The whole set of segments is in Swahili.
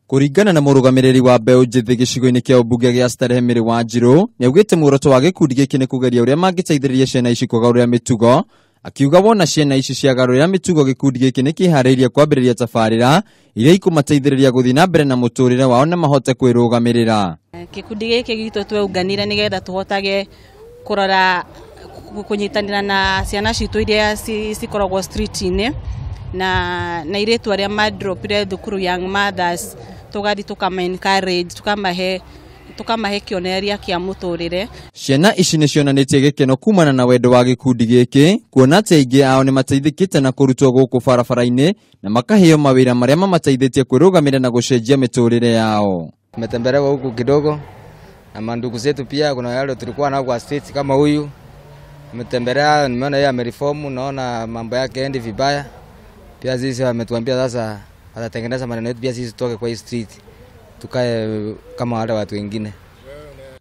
Kuringana na murugamiriri wa mbeu njithi gicigo-ini kia ubunge gia Starehe Mary Wanjiru niaugite muoroto wa gikundi giki ni kugeria uria mangiteithiriria ciana ici kugarurira mitugo, akiuga wona ciana ici ciagarurira mitugo gikundi giki ni kihariirie kwambiriria tabarira iria ikumateithiriria guthii na mbere na muturire wao na mahote kwirugamirira. Gikundi giki gitu tweunganire nigetha tuhotage kurora kunyitanira na ciana citu iria cikoragwo street-ini na iretu aria madropire thukuru Young Mothers tugathi tukama encourage tukamahe kioneria kia muturire. Ciana ici ni cionanitie gikeno kumana na wendo wa gikundi giki, kuona ati aingi ao ni mateithikite na kurutwo guku barabara-ini na makaheo mawira maria mamateithitie kwirugamira na gucenjia miturire yao. Tumetembelea huku kidogo na mandugu zetu, pia kuna wale tulikuwa nao kwa street kama huyu. Tumetembelea, nimeona yeye amereform, naona mambo yake endi vibaya. Pia sisi wametuambia sasa atatengeneza maneno yetu, pia sisi tutoke kwa hii street tukae kama wale watu wengine.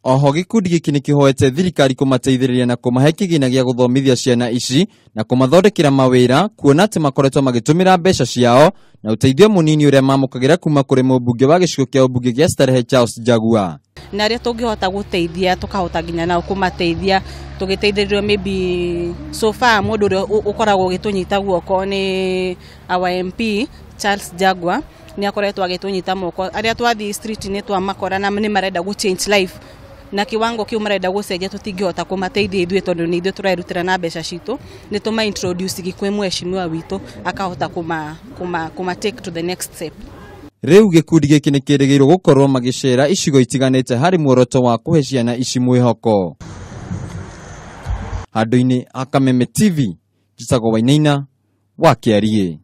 Oho gikundi giki ni kihoete thirikari kumateithiriria na kumahe kigina gia guthomithia ciana ici na kumathondekera mawira, kuona ati makoretwo magitumira mbeca ciao na uteithio munini uria mamukagira kuma kuri mubunge wa gicigo kia ubunge gia Starehe Charles Njagua. Na ria tungihota guteithia tukahota ginya nao kumateithia tugiteithiririo maybe so far mundu uria ukoragwo gitunyita guoko ni our MP Charles Njagua ni akoretwo agitunyita moko aria twathi street ni twamakora na ni marenda gu change life na kiwango kiu marenda gucenjia tutingihota kumateithia ithuĩ tondu ni ithuĩ turerutira na mbeca citu ni tuma introduce gikwe mheshimiwa witu akahota kuma take to the next step. Riu gikundi giki ni kirigirwo gukorwo magicera icigo itiganite hari muoroto wa kuhe ciana ici mwihoko. Handu-ini ha Kameme TV, Njitagwo Wainaina wa Kiarie.